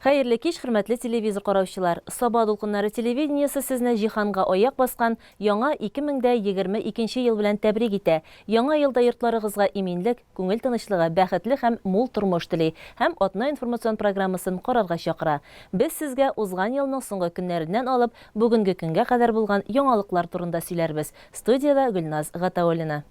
Xeyirli kеш, hürmetli televizor караучылар. Саба дулкыннары телевидениесі сезне җиһанга аяк баскан яңа 2022 ел белән тәбрик итә. Яңа елда йортларыгызга иминлек, күңел тынычлыгы, бәхетле һәм мул тормыш тели һәм атна информацион программасын карарга чакыра. Без сезгә узган елның соңгы көннәреннән алып, бүгенге көнгә кадәр булган яңалыклар турында сөйләрбез. Студияда Гөлназ Гатауллина.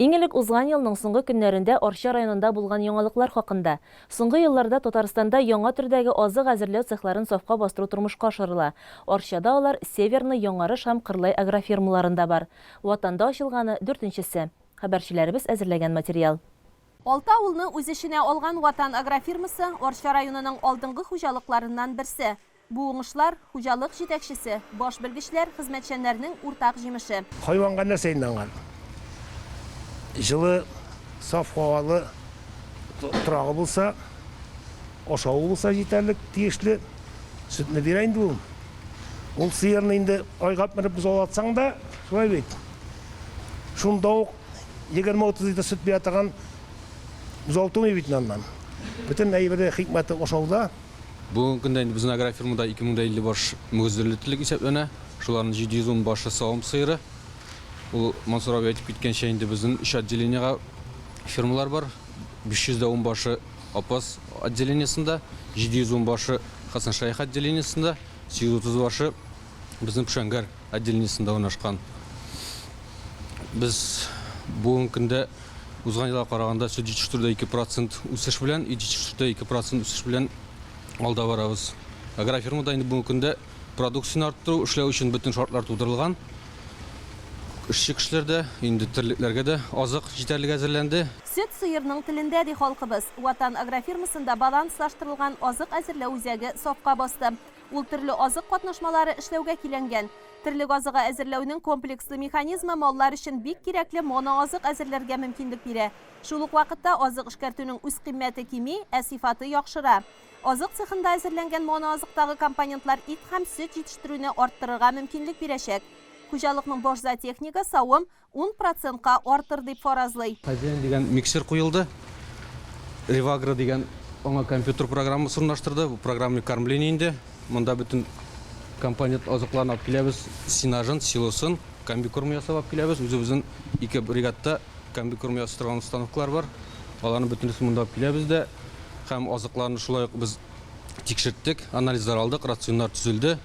Иңелек узган елның соңгы көннәрендә Арча районында булган яңалыклар хакында. Соңгы елларда Татарстанда яңа төрдәге азык әзерләү цехларын сафка бастыру тормышка ашырыла. Арчада алар Северный, Яңарыш һәм Кырлай агрофирмаларында бар. Ватанда ачылганы 4-нчесе. Хәбәрчеләребез әзерләгән материал. Алта авылны үз эшенә алган Ватан агрофирмасы Арча районының алдынгы хуҗалыкларыннан берсе. Бу уңышлар хуҗалык җитәкчесе, баш белгечләр, хезмәтчәннәрнең уртак җимеше. Хайванга нәрсә инанган? Жылы, саф һавалы торагы булса, ашауы булса җитәрлек, тиешле сөтне бирә инде ул. Ул сыерны инде айгап менеп без алатсаң да, шулай бит. Шунда ук 20-30 литр сөт бирә торган узалтмый бит аннан. Бөтен әйбәре хикмәте ашауда. Бүгенге көндә инде безнең агрофирмада 2050 баш мөгезлелек исәпләнә. Шуларның 710 башы савым сыеры. Ул Мансур абый әйтеп киткәнчә инде безнең 3 отделениягә фирмалар бар. 510 башы Апас отделениесында, 710 башы Хасан Шайх отделениесында, 130 башы безнең Пшәңгәр отделениесында урнашкан. Без бүгенге көндә узган елга караганда сөт җитештерүдә 2% үсеш белән, ит җитештерүдә 2% үсеш белән алда барабыз. Агрофирмада инде бүгенге көндә продукцияны арттыру, эшләү өчен бөтен шартлар тудырылган. Эшче кешеләрдә инде терлекләргә дә азык җитәрлек әзерләнде. Сөт сыерның телендә ди халкыбыз. Ватан агрофирмасында баланслаштырылган азык әзерләү үзәге сафка басты. Ул төрле азык катнашмалары эшләүгә киләнгән. Терлек азыгы әзерләүнең комплекслы механизмы маллар өчен бик кирәкле моноазык әзерләргә мөмкинлек бирә. Шул ук вакытта азык эшкәртүнең үз кыйммәте кими, ә сыйфаты яхшыра. Азык цехында әзерләнгән моноазыктагы компонентлар ит һәм сөт җитештерүне арттырырга мөмкинлек бирәчәк. Хуҗалыкның баш зоотехника савым 10%-ка артыр дип фаразлый. Хозяин дигән миксер куелды. Revagro дигән аңа компьютер программасын урнаштырды. Бу программный кормление инде. Монда бөтен компонент азыкларны алып киләбез. Синажын, силосын, комбикорм ясап киләбез. Үзебезнең 2 бригадта комбикорм ясатырган установкалар бар. Аларны бөтенесе монда алып киләбез дә һәм азыкларны шулай ук без тикшерттек, анализлар алдык, рационнар төзелде.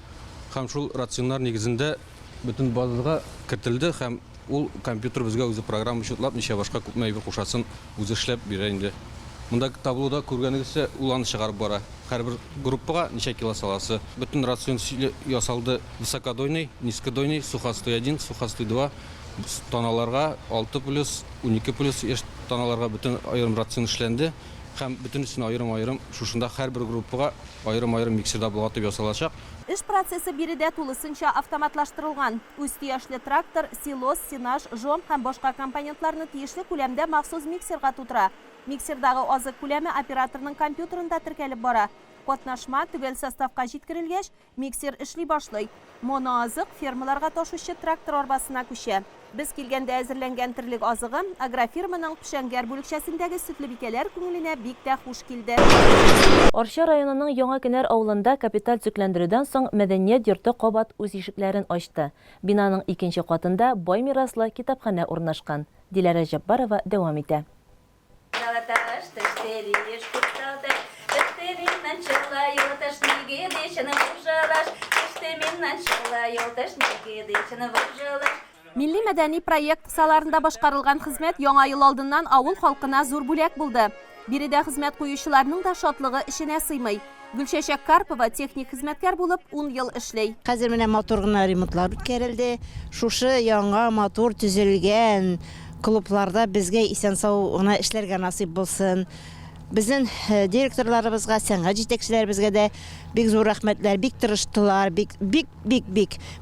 Һәм шул рационнар нигезендә бөтен базага кертелде һәм ул компьютер безгә үзе программа шутлап ничә башка күпме әйбер кушасын үзе эшләп бирә инде. Монда таблода күргәнегезчә ул аны чыгарып бара. Һәрбер группага ничә кило саласы. Бөтен рацион ясалды высокодойный, низкодойный, сухостой 1, сухостой 2 тоналарга 6+, 12+ тоналарга бөтен аерым рацион эшләнде һәм бөтенесен аерым-аерым шушында һәрбер группага аерым-аерым миксерда булгатып ясалачак. Эш процессы биредә тулысынча автоматлаштырылган. Үз тиешле трактор, силос, синаж, жом һәм башка компонентларны тиешле күләмдә махсус миксерга тутыра. Миксердагы азык күләме операторның компьютерында теркәлеп бара. Катнашма төгәл составка җиткерелгәч, миксер эшли башлый. Моноазык фермаларга ташучы трактор арбасына күчә. Без килгәндә әзерләнгән терлек азыгы агрофирманың Пшәңгәр бүлекчәсендәге сөтле бикәләр күңеленә бик тә хуш килде. Арча районының Яңа Кенәр авылында капиталь төзекләндерүдән соң мәдәният йорты кабат үз ишекләрен ачты. Бинаның 2нче катында бай мираслы китапханә урнашкан. Диләрә Җаббарова дәвам итә. Милли мәдәни проект кысаларында башкарылган хезмәт яңа ел алдыннан авыл халкына зур бүләк булды. Биредә хезмәт куючыларның да шатлыгы ишенә сыймый. Гөлчәчәк Карпова техник хезмәткәр булып 10 ел эшләй. Хәзер менә мотор гына ремонтлар үткәрелде. Шушы яңа мотор төзелгән клубларда безгә исән-сау гына эшләргә насыйп булсын. Безнең директорларыбызга, сәнгать җитәкчеләребезгә дә бик зур рәхмәтләр, бик тырыштылар, бик.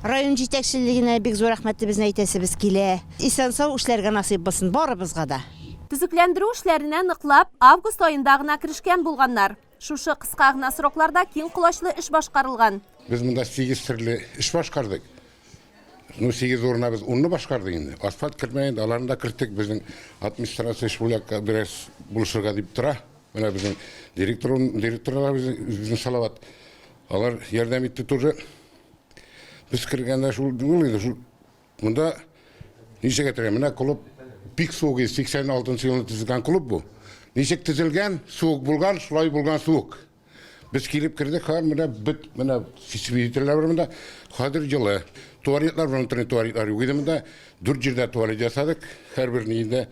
Район җитәкчелегенә бик зур рәхмәтебезне әйтәсебез килә. Исән-сау эшләргә насыйп булсын барыбызга да. Төзекләндерү эшләренә ныклап август аенда гына кирешкән булганнар. Шушы кыска гына срокларда киң колачлы эш башкарылган. Без монда 8 төрле эш башкардык. 8 орына біз ұнны башқарды енді. Асфальт кірмейді, аларында кірттік біздің администрация шпуляққа біраз бұлшырға деп тұра. Мына біздің директорлар біздің салават. Алар ярдам етті тоже. Біз кіргенде мұнда неше кетірген, мына клуб пик суық 86 жылы тізілген клуб бұл. Нешек тізілген, суық болған, шылай болған суық. Біз келіп кірдік, мына бүт, мына свидетелер бар мұнда, қадыр жылы. Туалетлар бар, мұнда туалетлар өкеді мұнда, 4 жерде туалет жасадық. Әрбір нейінде,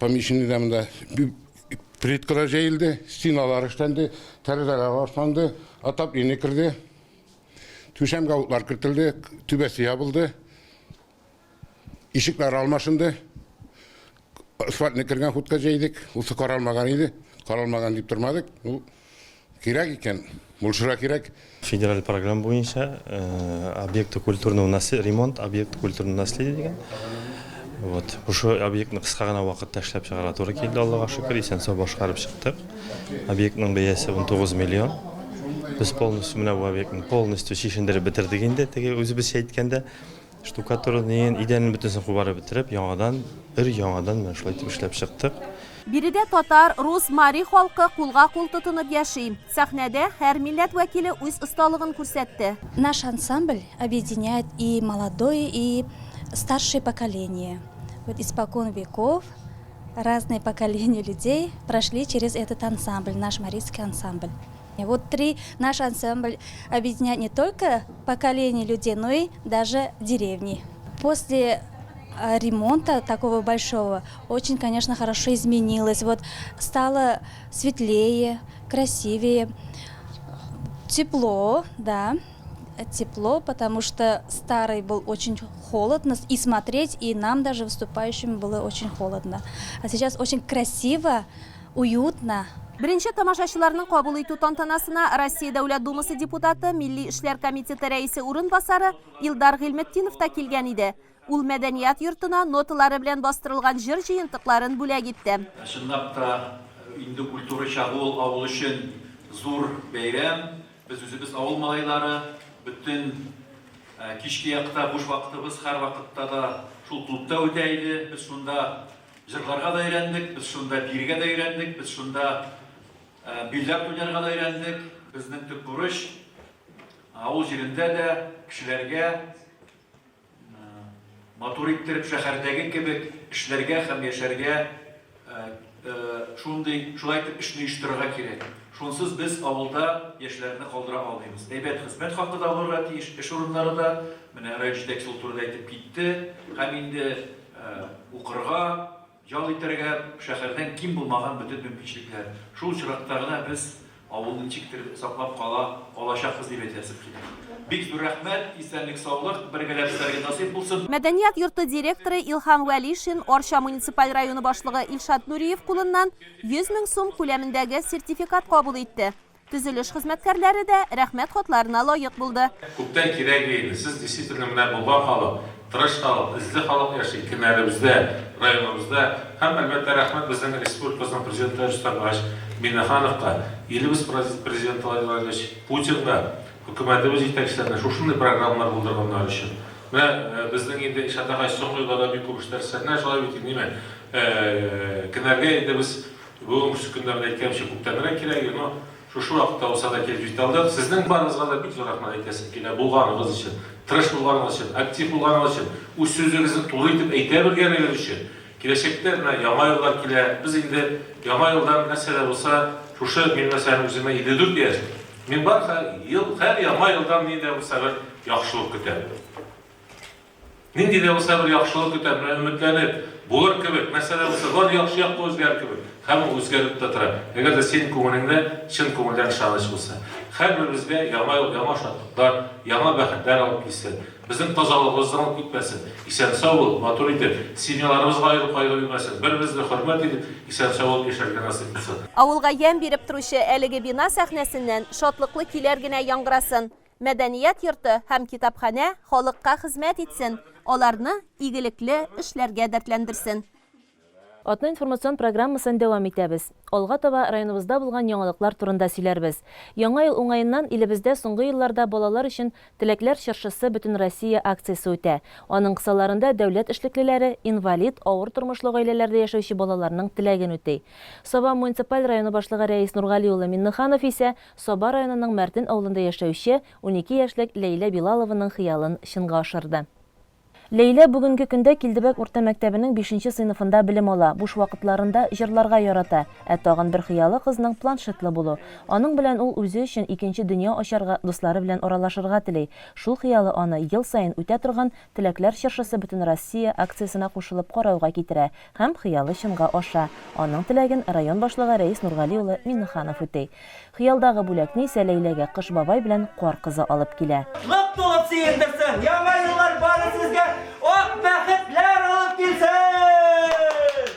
помещенде мұнда плиткалар жайылды, стеналар аштанды, тәрізалар аштанды, атап ене кірді. Төшем қауытлар кіртілді, түбәсі ябылды, ишіклер алмашынды, асфальтны кірген хутқа жайдық, осы қаралмаған еді, қаралмаған деп тұрмадық, бұл керек екен, бұлшыра керек. Федераль программа бойынша объекты культурного наследия, ремонт объекты культурного наследия деген. Вот, бұл объектіні қысқа ғана уақытта ішлеп шығарға тура келді, Аллаға шүкір, есен сау башқарып шықтық. Объектінің бәйесі 19 миллион. Біз полностью мына объектінің полностью шешіндері бітірдік енді, өзі біз айткенде штукатурын идеяның бүтінсін құбары бітіріп, яңадан ішлеп шықтық. Бириде татар, рус, мари халқы қолға-қол тұтынып яши. Сахнеде һәр милләт вәкиле үз ұсталығын күрсәтте. Наш ансамбль объединяет и молодое, и старшее поколение. Вот испокон веков разные поколения людей прошли через этот ансамбль, наш марийский ансамбль. И вот наш ансамбль объединяет не только поколение людей, но и даже деревни. После ремонта такого большого очень, конечно, хорошо изменилось. Вот стало светлее, красивее, тепло, да. Тепло, потому что старый был очень холодно, и смотреть, и нам даже выступающим было очень холодно. А сейчас очень красиво, уютно. Бірінші тамашашыларының қабыл иту тантанасына Россия Дәүләт Думасы депутаты, Милли эшләр комитеті рәисе урынбасары Илдар Гыйлметдинов та килгән иде. Ул мәдәният йортына ноталары белән бастырылган җыр җыентыкларын бүләк итте. Чынлап та инде культура чагы ул авыл өчен зур бәйрәм. Без үзебез авыл малайлары bütün kişki yakta, boş vaktimiz her vakitte da şul klubda öteydi. Biz şunda jırlarga da öğrendik, biz şunda birge de öğrendik, biz şunda billak oynarga da öğrendik. Bizning tüp buruş avul yerinde de kişilerge motor ittirip şeherdeki gibi kişilerge hem yaşarga şulay tip işini iştirga gerek. Şunsuz biz avulda yaşlarını kaldıra almayız. Evet, hizmet hakkı da olurlar ki iş urunları da Rajidek Sultur'da etip gitti. Hem indi uqırga, yal iterge şehirden kim bulmağın bütün mümkünçilikler. Şu çıraktağına biz avulun çiktirip saklap kalaşaqız deyip etesip gidelim. Bik bir rahmet, istenlik sağlık, birgeler sizlerge nasip bulsun. Мәдәният йорты директоры Илхам Вәлишин, Орша муниципаль районы башлыгы Илшат Нуриев кулыннан 100 000 сум күләмендәге сертификат кабул итте. Төзелеш хезмәткәрләре дә рәхмәт хатларына лаек булды. Күптән кирәк иде. Сез действительно менә булган халык, тырыш халык, изле халык яши кенәребездә, районыбызда. Һәм әлбәттә рәхмәт безнең республикабызның президенты Рөстәм Миңнехановка, илебез президенты Владимир Владимирович Путинга, хөкүмәтебез җитәкчеләренә шушындый программалар булдырганнар өчен. Менә безнең инде ишатага соңгы елларда бик күп эшләр сәнә шулай бит ниме. Кенәргә инде без бүгенге көндә әйткәнчә күптәнрәк кирәк, но шушы вакытта булса да килеп җитә алдык. Сезнең барыгызга да бик зур рәхмәт әйтәсем килә булганыгыз өчен, тырыш булганыгыз өчен, актив булганыгыз өчен, үз сүзегезне туры итеп әйтә белгәнегез өчен. Киләчәктә менә яңа еллар килә. Без инде яңа елдан нәрсәләр булса, шушы мин мәсәлән үземә 54 яшь. Мин бар һәр яңа елдан нидә булса бер яхшылык көтәм. Нинди дә булса бер яхшылык көтәм, өметләнеп, булыр кебек, мәсәлән булса, бар яхшы якка үзгәр кебек. Һәм үзгәреп тә тора. Әгәр дә син күңелеңдә чын күңелдән ышаныч булса, һәрберебезгә яңа ел, яңа шатлыклар, яңа бәхетләр алып килсен. Безнең тазалыгыбыздан алып китмәсен. Исән сау, матур итеп, семьяларыбызга аерып кайгы бирмәсен. Бер-беребезне хөрмәт итеп, исән сау яшәргә насыйп булсын. Авылга ямь биреп торучы әлеге бина сәхнәсеннән шатлыклы киләр генә яңгырасын. Мәдәният йорты һәм китапханә халыкка хезмәт итсен, аларны игелекле эшләргә дәртләндерсен. Атна информацион программасын дәвам итәбез. Алга таба районыбызда булган яңалыклар турында сөйләрбез. Яңа ел уңаеннан илебездә соңгы елларда балалар өчен Теләкләр чыршысы Бөтен Россия акциясе үтә. Аның кысаларында дәүләт эшлеклеләре, инвалид, авыр тормышлы гаиләләрдә яшәүче балаларның теләген үти. Саба муниципаль районы башлыгы Рәис Нургали улы Миннеханов исә Саба районының Мәртин авылында яшәүче 12 яшьлек Ләйлә Билалованың хыялын чынга ашырды. Ләйлә бүгенге көндә Килдебәк урта мәктәбенең 5нче сыйныфында белем ала. Буш вакытларында җырларга ярата. Тагын бер хыялы кызның планшетлы булу. Аның белән ул үзе өчен икенче дөнья ачарга, дуслары белән аралашырга тели. Шул хыялы аны ел саен үтә торган Теләкләр чыршысы Бөтен Россия акциясына кушылып карауга китерә һәм хыялы чынга аша. Аның теләген район башлыгы Рәис Нургали улы Миннеханов үти. Хыялдагы бүләкне исә Ләйләгә Кыш бабай белән Кар кызы алып килә. Толып сыйындырсын, яңа еллар бары сезгә ак бәхетләр алып килсен!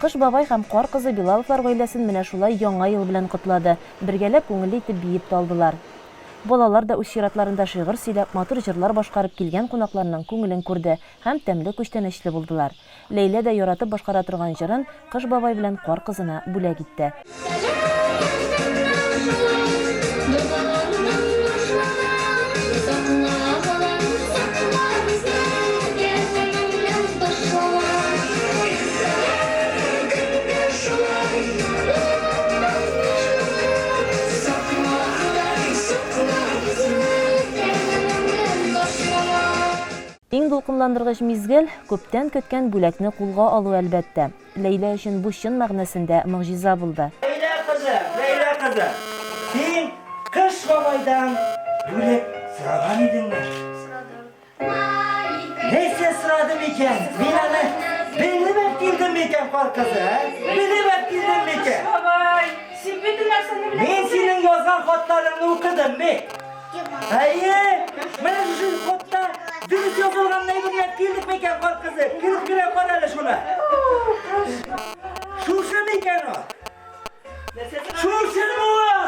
Кыш бабай һәм Кар кызы Билаловлар гаиләсен менә шулай яңа ел белән котлады. Бергәләп күңелле итеп биеп талдылар. Балалар да үз чиратларында шигырь сөйләп, матур җырлар башкарып килгән кунакларның күңелен күрде һәм тәмле күчтәнәчле булдылар. Ләйлә дә яратып башкара торган җырын Кыш бабай белән Кар кызына бүләк итте. Иң дулкынландыргыч мизгел күптән көткән бүләкне кулга алу әлбәттә. Ләйлә өчен бу чын мәгънәсендә мөгъҗиза булды. Ләйлә кызы, син Кыш бабайдан бүләк сораган идеңме? Сорадым. Нәрсә сорадым икән? Мин аны белеп килдем икән, Кар кызы, белеп килдем икән. Бабай, син бит нәрсәне беләсең? Мин синең язган хатларыңны укыдым бит. Әйе, менә шул хатта дөрес язылган нәйбәтләр килдек микән, Кар кызы? Килеп кирә кара әле шуны. Шушы микән о? Шушымы о?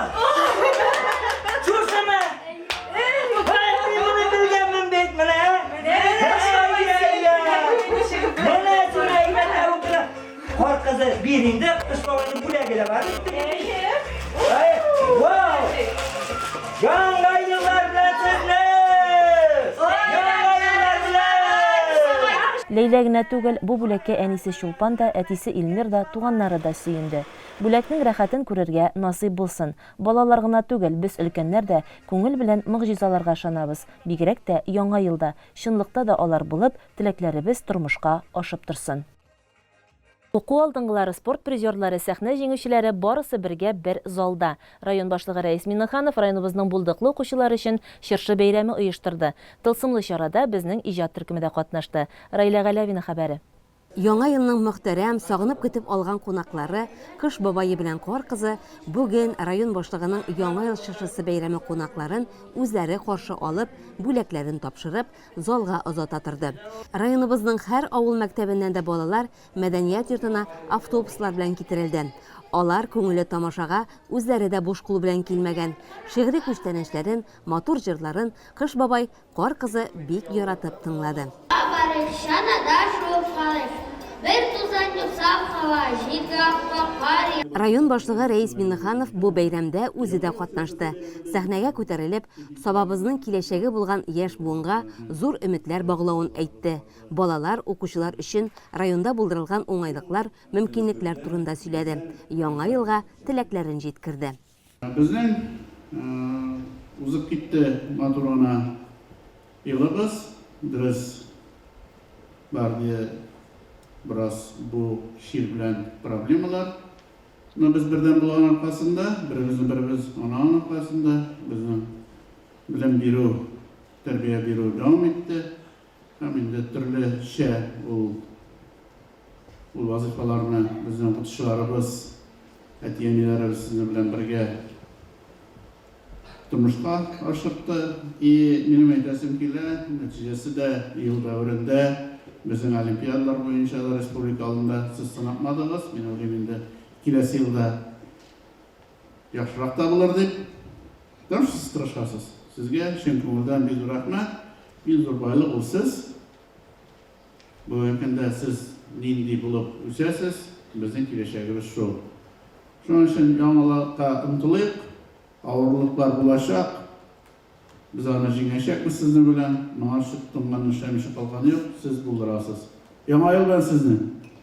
Шушымы? Мин моны белгәнмен бит менә. Менә шул әйбәтләр укыды. Кар кызы бир инде, Кыш бабайның бүләге дә бар. Вау! Яңа еллар белән сезне! Яңа еллар белән! Ләйлә генә түгел, бу бүләккә әнисе Чулпан да, әтисе Илмир да, туганнары да сөенде. Бүләкнең рәхәтен күрергә насыйп булсын. Балалар гына түгел, без өлкәннәр дә күңел белән мөгъҗизаларга ышанабыз. Бигрәк тә яңа елда, чынлыкта да алар булып, теләкләребез тормышка ашып торсын. Уку алдыңгылары, спорт призерлары, сәхнә җиңүчеләре барысы бергә бер залда. Район башлыгы Рәис Миннеханов районыбызның булдыклы укучылары өчен чыршы бәйрәме оештырды. Тылсымлы чарада безнең иҗат төркеме дә катнашты. Раилә Галәвина хәбәре. Яңа елның мөхтәрәм, сагынып көтеп алган кунаклары Кыш бабайы белән Кар кызы бүген район башлыгының яңа ел чыршысы бәйрәме кунакларын үзләре каршы алып, бүләкләрен тапшырып, залга озата торды. Районыбызның һәр авыл мәктәбеннән дә балалар мәдәният йортына автобуслар белән китерелде. Алар күңелле тамашага үзләре дә буш кул белән килмәгән. Шигъри күчтәнәчләрен, матур җырларын Кыш бабай Кар кызы бик яратып тыңлады. Район башлыгы Рәис Миннеханов бу бәйрәмдә үзе дә катнашты. Сәхнәгә күтәрелеп, сабабызның киләчәге булган яшь буынга зур өметләр баглавын әйтте. Балалар, укучылар өчен районда булдырылган уңайлыклар, мөмкинлекләр турында сөйләде. Яңа елга теләкләрен җиткерде. Безнең узып китте матурына елыбыз, дөрес барды. Biraz bu şiir bilen problemler. Biz birden bulan arkasında, birimiz onun arkasında, bizim bilen biru, terbiye biru devam etti. Hem de türlü bu vazifalarını bizim okutuşlarımız, etiyenilerimiz sizinle bilen birge turmuşka aşırttı. Benim eylesim ki neticesi de yıl devrinde bizim olimpiyatlar boyunca da respublikalında siz sınatmadınız. Ben olayımda kilesi yılda yaxşırak da bulur deyip, siz tırışasız. Sizge şen ko'ngildan bir rahmat, bir zor baylık olsiz. Bu ülkede siz нинди булып үсәсез, безнең киләчәгебез шул. Шуның өчен яңалыкка омтылыйк, авырлыклар булачак. Biz аны җиңәчәкбез сезнең белән. Моңа шыктыңган эшләмичә калганы юк, сез булдырасыз. Яңа ел белән сезне.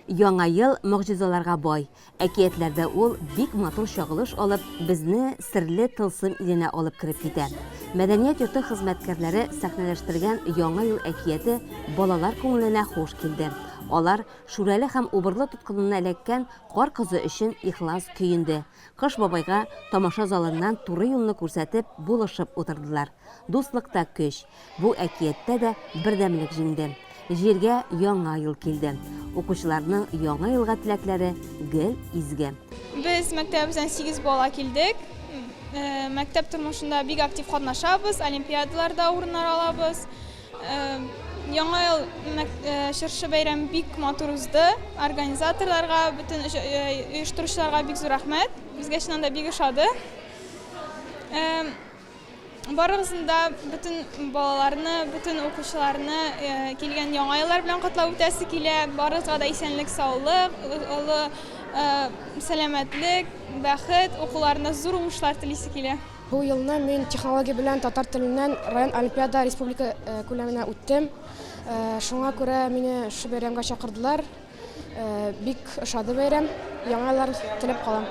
Яңа ел могҗизаларга бай. Әкиятләрдә ул бик матур чагылыш алып, безне серле тылсым иленә алып кирип китә. Мәдәният йорты хезмәткәрләре сәхнәләштергән Яңа ел әкияте балалар күңеленә хуш килде. Алар шүрәле һәм убырлы тоткынына эләккән кар кызы өчен ихлас көенде. Кыш бабайга тамаша залыннан туры юлны күрсәтеп, булышып утырдылар. Дуслыкта көч. Бу әкияттә дә бердәмлек җиңде. Җиргә яңа ел килде. Укучыларның яңа елга теләкләре гел изге. Без мәктәбебездән 8 бала килдек. Мәктәп тормышында бик актив катнашабыз, олимпиадаларда урыннар алабыз. Яңа ел чыршы бәйрәме бик матур узды. Организаторларга, бүтән оештыручыларга бик зур рәхмәт. Безгә чыннан да бик ошады. Барыгызда бүтән балаларны, бүтән укучыларны килгән яңа еллар белән котлап үтәсе килә. Барыгызга да исәнлек, саулык, сәламәтлек, бәхет, укуларында зур уңышлар телисе килә. Бу елны мин технология белән татар теленнән район олимпиада республика күләменә үттем. Шуңа күрә мине шу бәйрәмгә чакырдылар. Бик ошады бәйрәм. Яңа еллар теләп калам.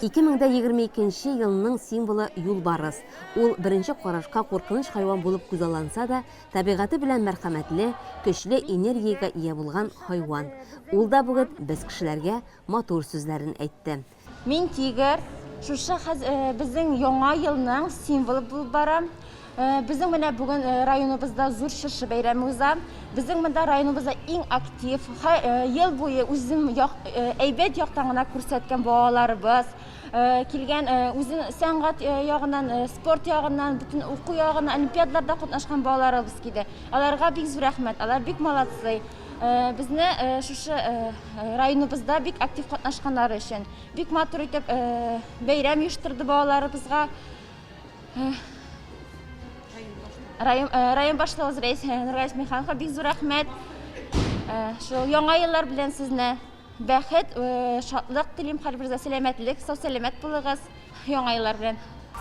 2022 елның символы юлбарыс. Ул беренче карашка куркыныч хайван булып күзалланса да, табигаты белән мәрхәмәтле, көчле энергиягә ия булган хайван. Ул да бүген без кешеләргә матур сүзләрен әйтте. Мин тигр, шушы безнең яңа елның символы булып барам. Безнең менә бүген районыбызда зур чыршы бәйрәме уза. Безнең монда районыбызда иң актив, ел буе үзем әйбәт яктан гына күрсәткән балаларыбыз, килгән үзен сәнгать ягыннан, спорт ягыннан, бүтән уку ягыннан, олимпиадаларда катнашкан балаларыбыз киде. Аларга бик зур рәхмәт, алар бик молодцы. Безне шушы районыбызда бик актив катнашканнары өчен бик матур итеп бәйрәм оештырды балаларыбызга. Район башлыгыбыз Нургайс Михайловка бик зур рәхмәт. Шул яңа еллар белән сезне бәхет, шатлык телим, һәрберегезгә сәламәтлек, сау-сәламәт булыгыз яңа еллар белән.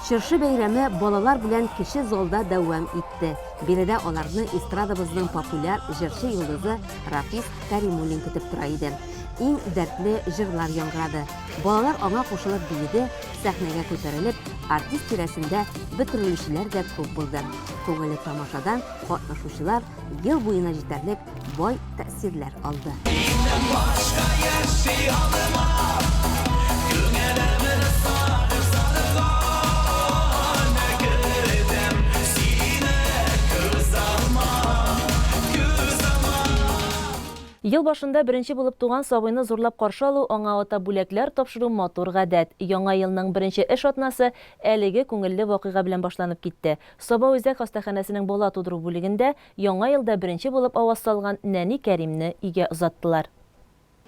Чыршы бәйрәме балалар белән кече залда дәвам итте. Биредә аларны эстрадабызның популяр җырчы йолдызы Рафис Кәримуллин көтеп тора иде. Иң дәртле җырлар яңгырады. Балалар аңа кушылып биеде, сәхнәгә күтәрелеп, артист тирәсендә бөтерелүчеләр дә күп булды. Күңелле тамашадан катнашучылар ел буена җитәрлек бай тәэсирләр алды. Ел башында беренче булып туган сабыйны зурлап каршы алу, аңа ата бүләкләр тапшыру матур гадәт. Яңа елның беренче эш атнасы әлеге күңелле вакыйга белән башланып китте. Саба үзәк хастаханәсенең бала тудыру бүлегендә яңа елда беренче булып аваз салган нәни Кәримне өйгә озаттылар.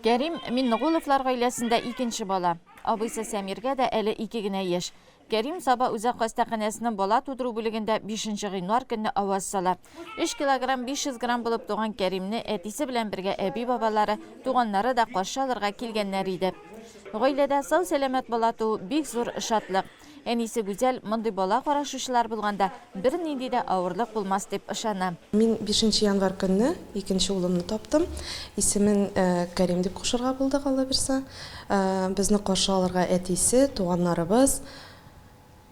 Кәрим Миннугуловлар гаиләсендә икенче бала. Абыйсы Сәмиргә дә әле 2 генә яшь. Кәрим Саба үзәк хастаханәсенең бала тудыру бүлегендә 5 гыйнвар көнне аваз сала. 3 килограмм 500 грамм булып туган Кәримне әтисе белән бергә әби бабалары, туганнары да каршы алырга килгәннәр иде. Гаиләдә сау-сәламәт бала туу бик зур шатлык. Әнисе Гүзәл мондый бала карашучылар булганда бернинди дә авырлык булмас дип ышана. Мин 5 январь көнне икенче улымны таптым. Исемен Кәрим дип кушырга булдык, Алла бирсә. Безне каршы алырга әтисе, туганнарыбыз,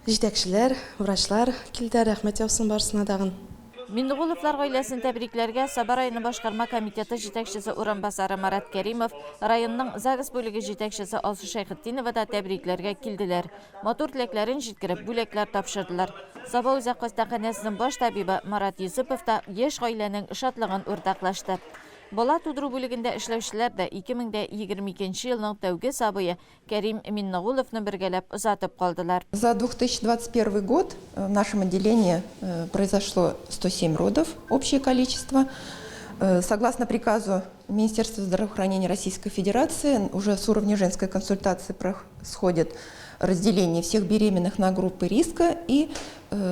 җитәкчеләр, врачлар килде. Рәхмәт яусын барсына дагын. Миннугуловлар гаиләсен тәбрикләргә Саба районы башкарма комитеты җитәкчесе урынбасары Марат Кәримов, районның ЗАГС бүлеге җитәкчесе Алсу Шәйхетдинова да тәбрикләргә килделәр. Матур теләкләрен җиткереп, бүләкләр тапшырдылар. Саба үзәк хастаханәсенең баш табибы Марат Йосипов та яшь гаиләнең шатлыгын уртаклашты. Бала тудыру бүлегендә эшләүчеләр дә 2022 елның тәүге сабые Кәрим Миннугуловны бергәләп озатып калдылар. За 2021 год в нашем отделении произошло 107 родов, общее количество. Согласно приказу Министерства здравоохранения Российской Федерации, уже с уровня женской консультации происходит разделение всех беременных на группы риска, и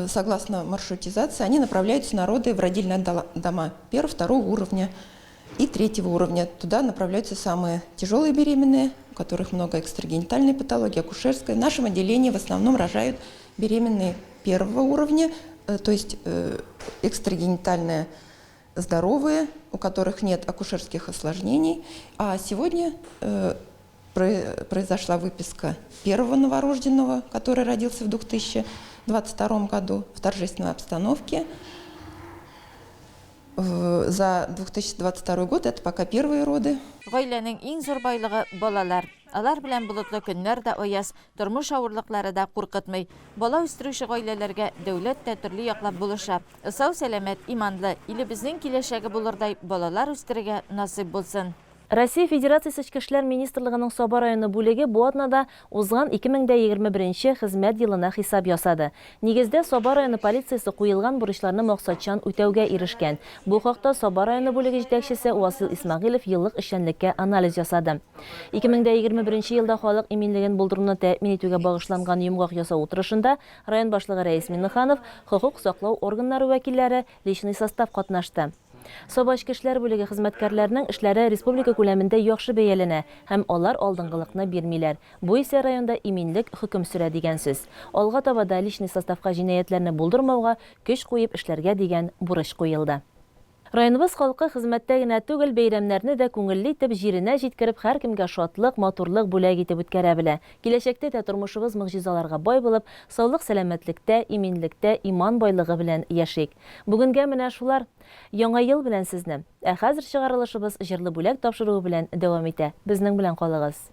согласно маршрутизации они направляются на роды в родильные дома 1-2 уровня. и 3-го уровня. Туда направляются самые тяжелые беременные, у которых много экстрагенитальной патологии, акушерской. В нашем отделении в основном рожают беременные 1-го уровня, то есть экстрагенитальные здоровые, у которых нет акушерских осложнений. А сегодня произошла выписка 1-го новорожденного, который родился в 2022 году в торжественной обстановке. За 2022 год это пока первые роды. Гаиләнең иң зур байлыгы балалар. Алар белән болытлы көннәр дә аяз, тормыш авырлыклары да куркытмый. Бала үстерүче гаиләләргә дәүләт тә төрле яклап булыша. Сау, сәламәт, иманлы, илебезнең киләчәге булырдай балалар үстерергә насыйп булсын. Россия Федерациясы Эчке эшләр министрлыгының Саба районы бүлеге бу атнада узган 2021 хезмәт елына хисап ясады. Нигездә Саба районы полициясе куелган бурычларны максатчан үтәүгә ирешкән. Бу хакта Саба районы бүлеге җитәкчесе Васил Исмәгыйлов еллык эшчәнлеккә анализ ясады. 2021 елда халык иминлеген булдыруны тәэмин итүгә багышланган йомгак ясау утырышында район башлыгы Рәис Миннеханов, хокук саклау органнары вәкилләре, личный состав катнашты. Саба эчке эшләр бүлеге хезмәткәрләренең эшләре республика күләмендә яхшы бәяләнә һәм алар алдынгылыкны бирмиләр. Бу исә районда иминлек хөкем сүрә дигән сүз. Алга таба да личный составка җинаятьләрне булдырмауга көч куеп эшләргә дигән бурыч куелды. Районыбыз халкы хезмәттә генә түгел, бәйрәмнәрне дә күңелле итеп җиренә җиткереп, һәркемгә шатлык, матурлык бүләк итеп үткәрә белә. Киләчәктә дә тормышыбыз мөгъҗизаларга бай булып, саулык, сәламәтлектә, иминлектә, иман байлыгы белән яшик. Бүгенгә менә шулар. Яңа ел белән сезне. Хәзер чыгарылышыбыз җырлы бүләк тапшыруы белән дәвам итә. Безнең белән калыгыз.